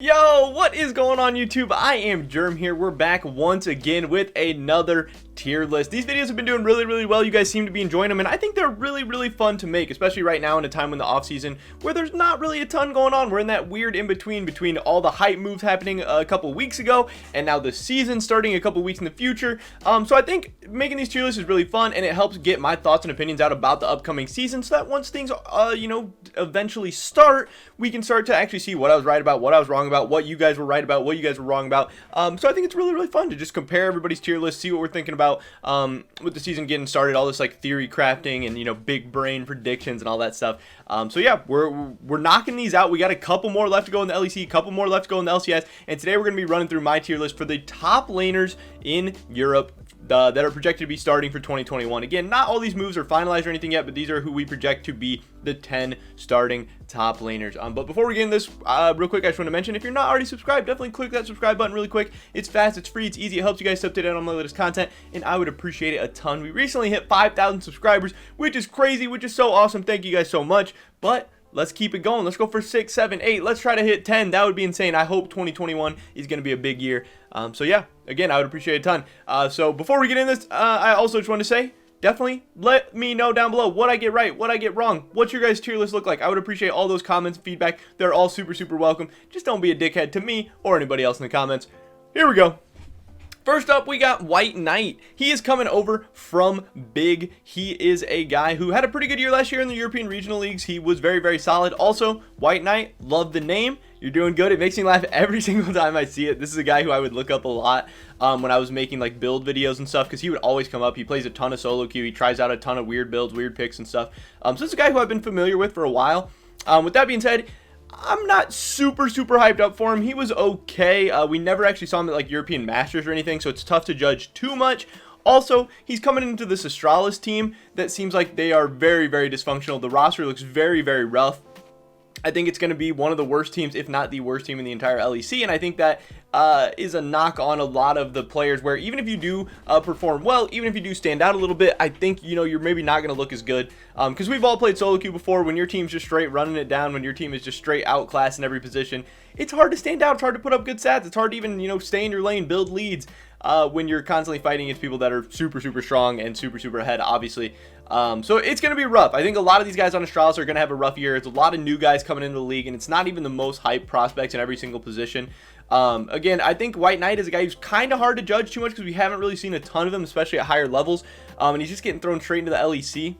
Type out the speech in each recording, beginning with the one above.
Yo, what is going on YouTube? I am Germ here. We're back once again with another tier list. These videos have been doing really well. You guys seem to be enjoying them, and I think they're really fun to make, especially right now in a time in the off season where there's not really a ton going on. We're in that weird in between all the hype moves happening a couple weeks ago and now the season starting a couple weeks in the future. So I think making these tier lists is really fun, and it helps get my thoughts and opinions out about the upcoming season, so that once things eventually start, we can start to actually see what I was right about, what I was wrong about, what you guys were right about, what you guys were wrong about. So I think it's really fun to just compare everybody's tier list, see what we're thinking about with the season getting started, all this like theory crafting and big brain predictions and all that stuff. So yeah, we're knocking these out. We got a couple more left to go in the LEC, a couple more left to go in the LCS, and today we're going to be running through my tier list for the top laners in Europe that are projected to be starting for 2021. Again, not all these moves are finalized or anything yet, but these are who we project to be the 10 starting top laners. But before we get into this, real quick, I just want to mention, if you're not already subscribed, definitely click that subscribe button really quick. It's fast, it's free, it's easy, it helps you guys stay up to date on my latest content, and I would appreciate it a ton. We recently hit 5,000 subscribers, which is crazy, which is so awesome. Thank you guys so much. But let's keep it going. Let's go for 6, 7, 8. Let's try to hit 10. That would be insane. I hope 2021 is going to be a big year. So yeah, again, I would appreciate it a ton. So before we get into this, I also just want to say, definitely let me know down below what I get right, what I get wrong, what's your guys' tier list look like. I would appreciate all those comments and feedback. They're all super welcome. Just don't be a dickhead to me or anybody else in the comments. Here we go. First up, we got White Knight. He is coming over from Big. He is a guy who had a pretty good year last year in the European Regional Leagues. He was very solid. Also, White Knight, love the name. You're doing good. It makes me laugh every single time I see it. This is a guy who I would look up a lot when I was making like build videos and stuff, because he would always come up. He plays a ton of solo queue. He tries out a ton of weird builds, weird picks and stuff. So this is a guy who I've been familiar with for a while. With that being said, I'm not super hyped up for him. He was okay. We never actually saw him at like European Masters or anything, so it's tough to judge too much. Also, he's coming into this Astralis team that seems like they are very dysfunctional. The roster looks very rough. I think it's going to be one of the worst teams, if not the worst team in the entire LEC, and I think that is a knock on a lot of the players, where even if you do perform well, even if you do stand out a little bit, I think you're maybe not going to look as good, because we've all played solo queue before. When your team's just straight running it down, when your team is just straight outclassed in every position, it's hard to stand out. It's hard to put up good stats. It's hard to even stay in your lane, build leads when you're constantly fighting against people that are super strong and super ahead, obviously. So it's going to be rough. I think a lot of these guys on Astralis are going to have a rough year. It's a lot of new guys coming into the league, and it's not even the most hyped prospects in every single position. Again, I think White Knight is a guy who's kind of hard to judge too much, because we haven't really seen a ton of him, especially at higher levels, and he's just getting thrown straight into the LEC.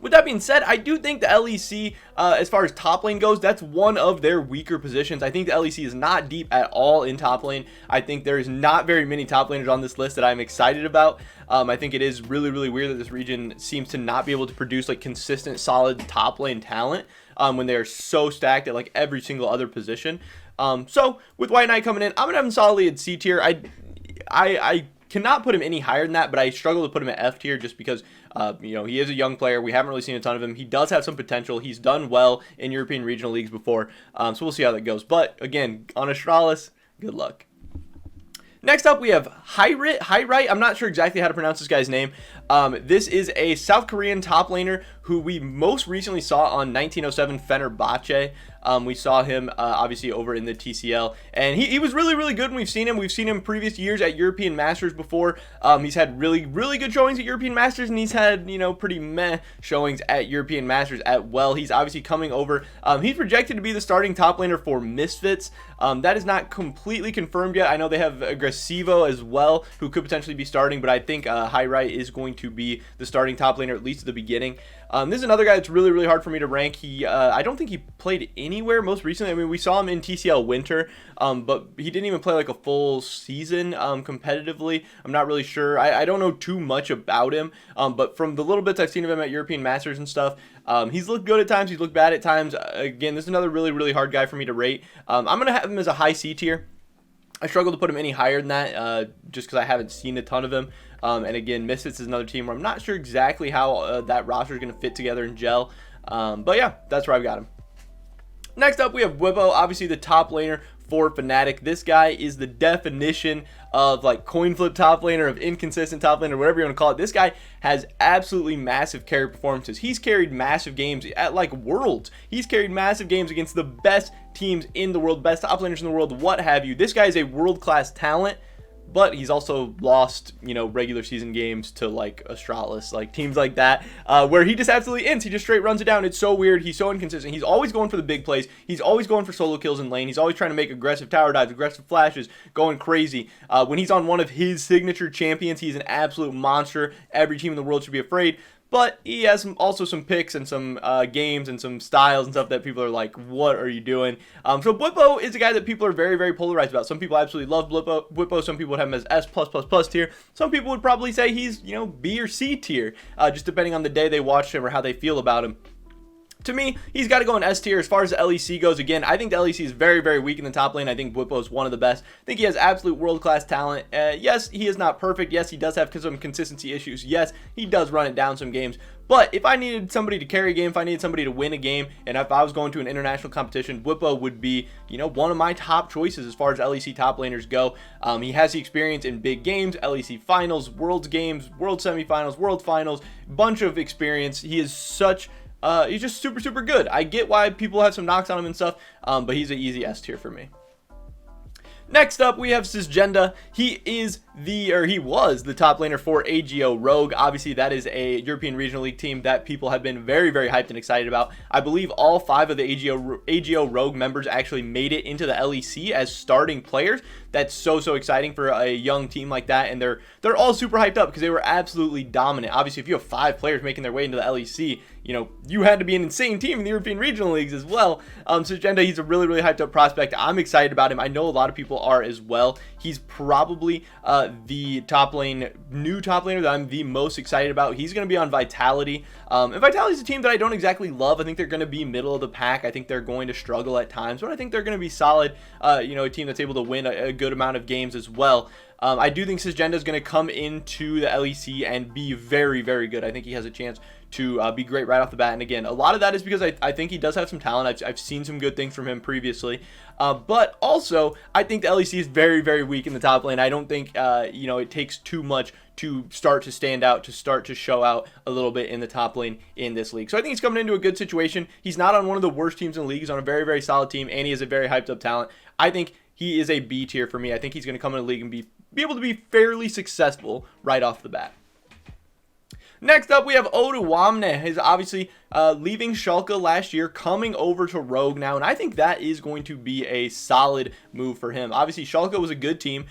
With that being said, I do think the LEC, as far as top lane goes, that's one of their weaker positions. I think the LEC is not deep at all in top lane. I think there's not very many top laners on this list that I'm excited about. I think it is really weird that this region seems to not be able to produce like consistent, solid top lane talent when they're so stacked at like every single other position. So with White Knight coming in, I'm gonna have him solidly at C tier. I cannot put him any higher than that, but I struggle to put him at F tier just because he is a young player. We haven't really seen a ton of him. He does have some potential. He's done well in European regional leagues before, so we'll see how that goes. But again, on Astralis, good luck. Next up, we have Hyrite. I'm not sure exactly how to pronounce this guy's name. This is a South Korean top laner who we most recently saw on 1907 Fenerbahce. We saw him obviously over in the TCL, and he was really good when we've seen him. We've seen him previous years at European Masters before. He's had really good showings at European Masters, and he's had pretty meh showings at European Masters at well. He's obviously coming over. He's projected to be the starting top laner for Misfits. That is not completely confirmed yet. I know they have Aggressivo as well, who could potentially be starting, but I think Hyrite is going to be the starting top laner, at least at the beginning. This is another guy that's really hard for me to rank. I don't think he played anywhere most recently. I mean, we saw him in TCL Winter, but he didn't even play like a full season competitively. I'm not really sure. I don't know too much about him, but from the little bits I've seen of him at European Masters and stuff, he's looked good at times. He's looked bad at times. Again, this is another really hard guy for me to rate. I'm going to have him as a high C tier. I struggle to put him any higher than that just because I haven't seen a ton of him. And again, Misfits is another team where I'm not sure exactly how that roster is going to fit together and gel. But yeah, that's where I've got him. Next up, we have Blippo, obviously the top laner for Fnatic. This guy is the definition of like coin flip top laner, of inconsistent top laner, whatever you want to call it. This guy has absolutely massive carry performances. He's carried massive games at like Worlds. He's carried massive games against the best teams in the world, best top laners in the world, what have you. This guy is a world-class talent, but he's also lost, you know, regular season games to like Astralis, like teams like that, where he just absolutely ints. He just straight runs it down. It's so weird. He's so inconsistent. He's always going for the big plays. He's always going for solo kills in lane. He's always trying to make aggressive tower dives, aggressive flashes, going crazy. When he's on one of his signature champions, he's an absolute monster. Every team in the world should be afraid. But he has also some picks and some games and some styles and stuff that people are like, what are you doing? So Blippo is a guy that people are very, very polarized about. Some people absolutely love Blippo. Some people would have him as S+++ tier. Some people would probably say he's, you know, B or C tier, just depending on the day they watch him or how they feel about him. To me, he's got to go in S tier. As far as the LEC goes, again, I think the LEC is very, very weak in the top lane. I think Blippo is one of the best. I think he has absolute world-class talent. Yes, he is not perfect. Yes, he does have some consistency issues. Yes, he does run it down some games. But if I needed somebody to carry a game, if I needed somebody to win a game, and if I was going to an international competition, Blippo would be, you know, one of my top choices as far as LEC top laners go. He has the experience in big games, LEC finals, Worlds games, World semifinals, World finals, bunch of experience. He is such... he's just super, super good. I get why people have some knocks on him and stuff, but he's an easy S tier for me. Next up, we have Cisgenda. He was the top laner for AGO Rogue. Obviously, that is a European Regional League team that people have been very, very hyped and excited about. I believe all 5 of the AGO Rogue members actually made it into the LEC as starting players. That's so, so exciting for a young team like that, and they're all super hyped up because they were absolutely dominant. Obviously, if you have 5 players making their way into the LEC, you know, you had to be an insane team in the European Regional Leagues as well. Cisgenda, he's a really, really hyped up prospect. I'm excited about him. I know a lot of people are as well. He's probably the new top laner that I'm the most excited about. He's going to be on Vitality. And Vitality's a team that I don't exactly love. I think they're going to be middle of the pack. I think they're going to struggle at times, but I think they're going to be solid. You know, a team that's able to win a good amount of games as well. I do think Cisgenda is going to come into the LEC and be very, very good. I think he has a chance to be great right off the bat. And again, a lot of that is because I think he does have some talent. I've seen some good things from him previously. But also, I think the LEC is very, very weak in the top lane. I don't think, you know, it takes too much to start to stand out, to start to show out a little bit in the top lane in this league. So I think he's coming into a good situation. He's not on one of the worst teams in the league. He's on a very, very solid team, and he is a very hyped up talent. I think he is a B tier for me. I think he's going to come in the league and be able to be fairly successful right off the bat. Next up, we have Oduwamne. He's obviously leaving Schalke last year, coming over to Rogue now, and I think that is going to be a solid move for him. Obviously, Schalke was a good team.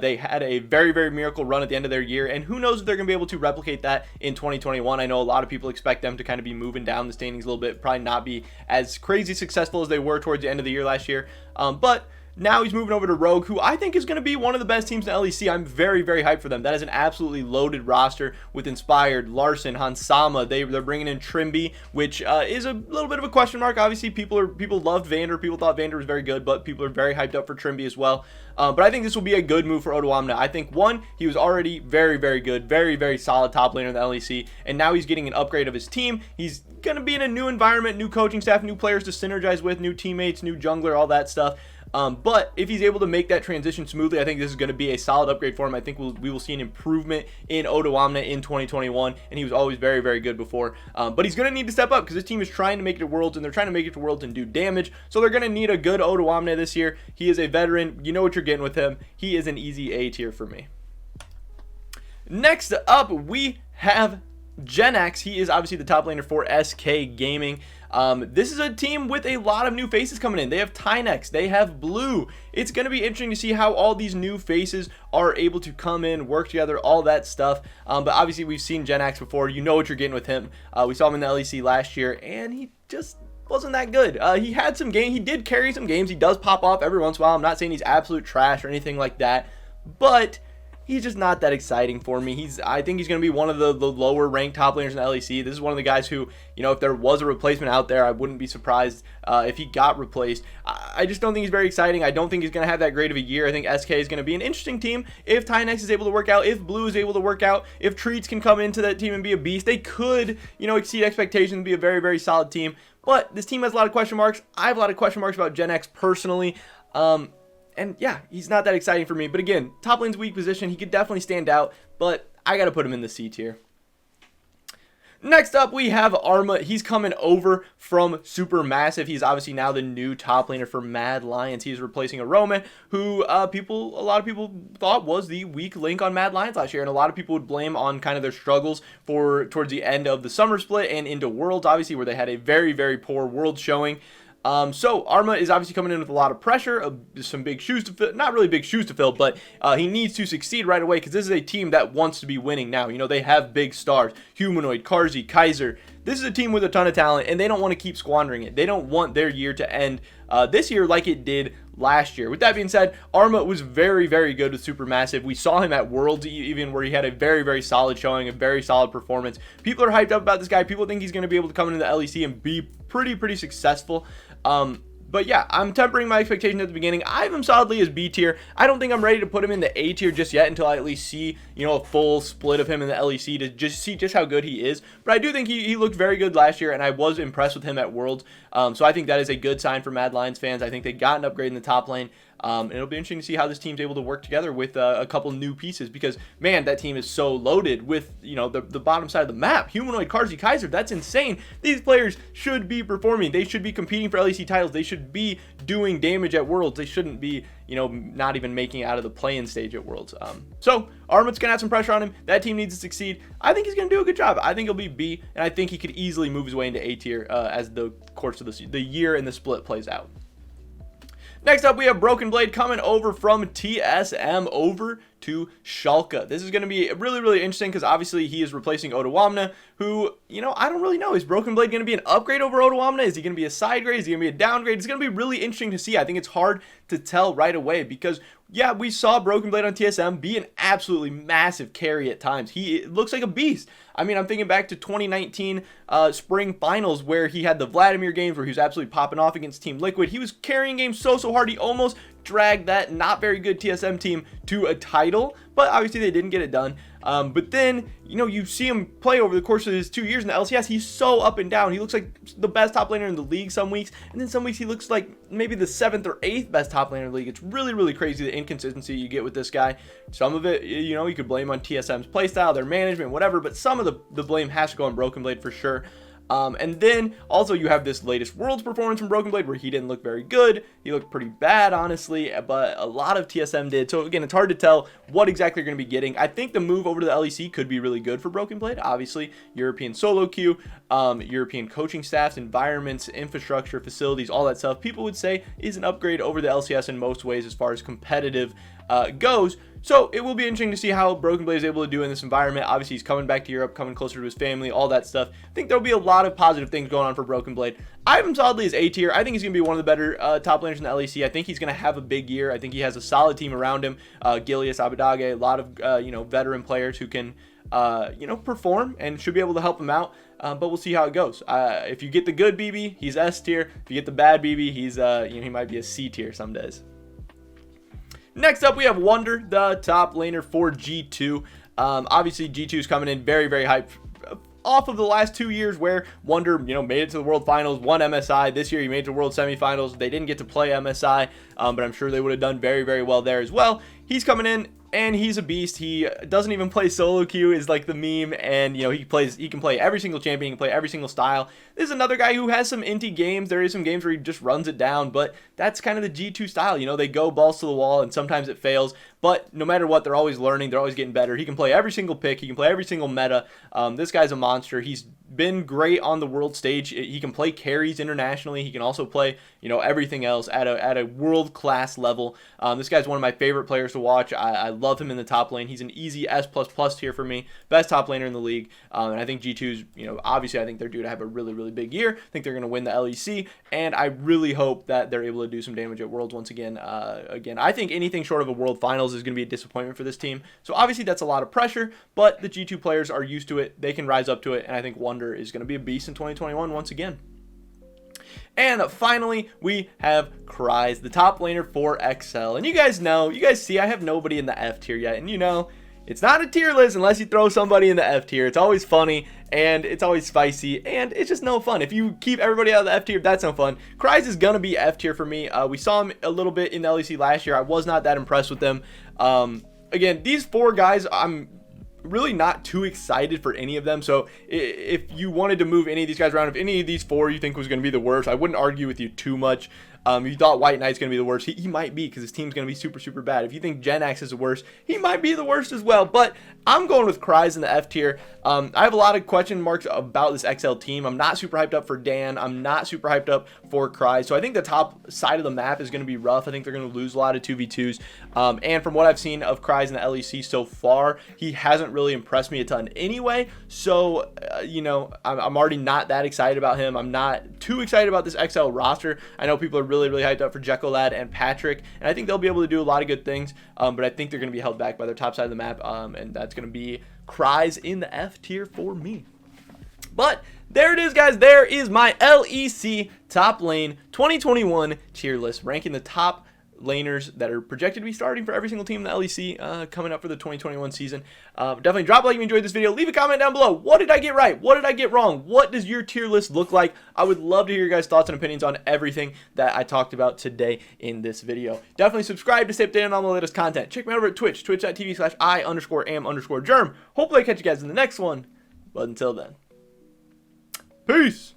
They had a very, very miracle run at the end of their year, and who knows if they're going to be able to replicate that in 2021. I know a lot of people expect them to kind of be moving down the standings a little bit, probably not be as crazy successful as they were towards the end of the year last year, but now he's moving over to Rogue, who I think is going to be one of the best teams in the LEC. I'm very, very hyped for them. That is an absolutely loaded roster with Inspired, Larson, Hansama. They're bringing in Trimby, which is a little bit of a question mark. Obviously, people loved Vander. People thought Vander was very good, but people are very hyped up for Trimby as well. But I think this will be a good move for Oduwamne. I think, one, he was already very, very good, very, very solid top laner in the LEC, and now he's getting an upgrade of his team. He's going to be in a new environment, new coaching staff, new players to synergize with, new teammates, new jungler, all that stuff. But if he's able to make that transition smoothly, I think this is going to be a solid upgrade for him. I think we will see an improvement in Oduwamne in 2021, and he was always very, very good before. But he's going to need to step up because this team is trying to make it to Worlds, and they're trying to make it to Worlds and do damage. So they're going to need a good Oduwamne this year. He is a veteran. You know what you're getting with him. He is an easy A tier for me. Next up, we have Genax. He is obviously the top laner for SK Gaming. This is a team with a lot of new faces coming in. They have Tynex, they have Blue. It's going to be interesting to see how all these new faces are able to come in, work together, all that stuff. But obviously we've seen Genax before. You know what you're getting with him. We saw him in the LEC last year, and he just wasn't that good. He had some games. He did carry some games. He does pop off every once in a while. I'm not saying he's absolute trash or anything like that, but he's just not that exciting for me. I think he's going to be one of the lower ranked top laners in the LEC. This is one of the guys who, you know, if there was a replacement out there, I wouldn't be surprised if he got replaced. I just don't think he's very exciting. I don't think he's going to have that great of a year. I think SK is going to be an interesting team if Tynex is able to work out, if Blue is able to work out, if Treats can come into that team and be a beast. They could, you know, exceed expectations and be a very, very solid team. But this team has a lot of question marks. I have a lot of question marks about Genax personally. And yeah, he's not that exciting for me. But again, top lane's weak position. He could definitely stand out, but I got to put him in the C tier. Next up, we have Arma. He's coming over from Supermassive. He's obviously now the new top laner for Mad Lions. He's replacing Oduwamne, who a lot of people thought was the weak link on Mad Lions last year, and a lot of people would blame on kind of their struggles towards the end of the summer split and into Worlds, obviously, where they had a very, very poor World showing. So Arma is obviously coming in with a lot of pressure, some big shoes to fill, not really big shoes to fill, but he needs to succeed right away because this is a team that wants to be winning now. You know, they have big stars, Humanoid, Karzi, Kaiser. This is a team with a ton of talent, and they don't want to keep squandering it. They don't want their year to end this year like it did last year. With that being said, Arma was very, very good with Supermassive. We saw him at Worlds even, where he had a very, very solid showing, a very solid performance. People are hyped up about this guy. People think he's going to be able to come into the LEC and be pretty successful. But yeah, I'm tempering my expectations at the beginning. I have him solidly as B tier. I don't think I'm ready to put him in the A tier just yet until I at least see, you know, a full split of him in the LEC to just see just how good he is. But I do think he looked very good last year, and I was impressed with him at Worlds. So I think that is a good sign for Mad Lions fans. I think they got an upgrade in the top lane. And it'll be interesting to see how this team's able to work together with a couple new pieces, because man, that team is so loaded with, you know, the bottom side of the map. Humanoid, Karzi, Kaiser, that's insane. These players should be performing. They should be competing for LEC titles. They should be doing damage at Worlds. They shouldn't be, you know, not even making it out of the play-in stage at Worlds. So Arma's gonna have some pressure on him. That team needs to succeed. I think he's gonna do a good job. I think he'll be B, and I think he could easily move his way into A tier as the course of the year and the split plays out. Next up, we have Broken Blade coming over from TSM over to Schalke. This is going to be really interesting because obviously he is replacing Oduwamne, who, you know, I don't really know. Is Broken Blade going to be an upgrade over Oduwamne? Is he going to be a side grade? Is he going to be a downgrade? It's going to be really interesting to see. I think it's hard to tell right away because, yeah, we saw Broken Blade on TSM be an absolutely massive carry at times. He looks like a beast. I mean, I'm thinking back to 2019 spring finals where he had the Vladimir games where he was absolutely popping off against Team Liquid. He was carrying games so hard, he almost dragged that not very good TSM team to a title, but obviously they didn't get it done. But then, you know, you see him play over the course of his 2 years in the LCS. He's so up and down. He looks like the best top laner in the league some weeks, and then some weeks he looks like maybe the 7th or 8th best top laner in the league. It's really crazy the inconsistency you get with this guy. Some of it, you know, you could blame on TSM's playstyle, their management, whatever, but some of the blame has to go on Broken Blade for sure. And then also you have this latest Worlds performance from Broken Blade where he didn't look very good. He looked pretty bad, honestly, but a lot of TSM did. So again, it's hard to tell what exactly you're going to be getting. I think the move over to the LEC could be really good for Broken Blade. Obviously, European solo queue, European coaching staffs, environments, infrastructure, facilities, all that stuff, people would say is an upgrade over the LCS in most ways as far as competitive goes. So it will be interesting to see how Broken Blade is able to do in this environment. Obviously, he's coming back to Europe, coming closer to his family, all that stuff. I think there'll be a lot of positive things going on for Broken Blade. I have him solidly as A tier. I think he's going to be one of the better top laners in the LEC. I think he's going to have a big year. I think he has a solid team around him. Gilius, Abadage, a lot of you know, veteran players who can you know, perform and should be able to help him out. But we'll see how it goes. If you get the good BB, he's S tier. If you get the bad BB, he's you know, he might be a C tier some days. Next up, we have Wonder, the top laner for G2. Obviously, G2 is coming in very hyped off of the last 2 years where Wonder, you know, made it to the World Finals, won MSI. This year, he made it to World Semifinals. They didn't get to play MSI, but I'm sure they would have done very well there as well. He's coming in, and he's a beast. He doesn't even play solo queue is like the meme, and you know, he can play every single champion, he can play every single style. This is another guy who has some inty games. There is some games where he just runs it down, but that's kind of the G2 style. You know, they go balls to the wall, and sometimes it fails, but no matter what, they're always learning, they're always getting better. He can play every single pick, he can play every single meta. This guy's a monster. He's been great on the world stage. He can play carries internationally. He can also play, you know, everything else at a world-class level. This guy's one of my favorite players to watch. I love him in the top lane. He's an easy S++ tier for me. Best top laner in the league. And I think G2's, you know, obviously I think they're due to have a really big year. I think they're going to win the LEC, and I really hope that they're able to do some damage at Worlds once again. Again, I think anything short of a World Finals is going to be a disappointment for this team. So obviously that's a lot of pressure, but the G2 players are used to it. They can rise up to it, and I think Wonder is going to be a beast in 2021 once again. And finally, we have Kryze, the top laner for XL. And you guys know, you guys see I have nobody in the F tier yet. And you know, it's not a tier list unless you throw somebody in the F tier. It's always funny, and it's always spicy, and it's just no fun. If you keep everybody out of the F tier, that's no fun. Kryze is going to be F tier for me. We saw him a little bit in the LEC last year. I was not that impressed with them. Again, these 4 guys, I'm really not too excited for any of them. So if you wanted to move any of these guys around, if any of these four you think was going to be the worst, I wouldn't argue with you too much. If you thought White Knight's going to be the worst, he might be, because his team's going to be super, super bad. If you think Gen X is the worst, he might be the worst as well. But I'm going with Kryze in the F tier. I have a lot of question marks about this XL team. I'm not super hyped up for Dan. I'm not super hyped up for Kryze. So I think the top side of the map is going to be rough. I think they're going to lose a lot of 2v2s. And from what I've seen of Kryze in the LEC so far, he hasn't really impressed me a ton anyway. So, you know, I'm already not that excited about him. I'm not too excited about this XL roster. I know people are really hyped up for Jekyll Lad and Patrick, and I think they'll be able to do a lot of good things, but I think they're going to be held back by their top side of the map, and that's going to be Kryze in the F tier for me. But there it is, guys. There is my LEC top lane 2021 tier list, ranking the top laners that are projected to be starting for every single team in the LEC coming up for the 2021 season. Definitely drop a like if you enjoyed this video. Leave a comment down below. What did I get right? What did I get wrong? What does your tier list look like? I would love to hear your guys' thoughts and opinions on everything that I talked about today in this video. Definitely subscribe to stay updated on all the latest content. Check me out over at Twitch, twitch.tv/I_am_germ. Hopefully I catch you guys in the next one. But until then, peace.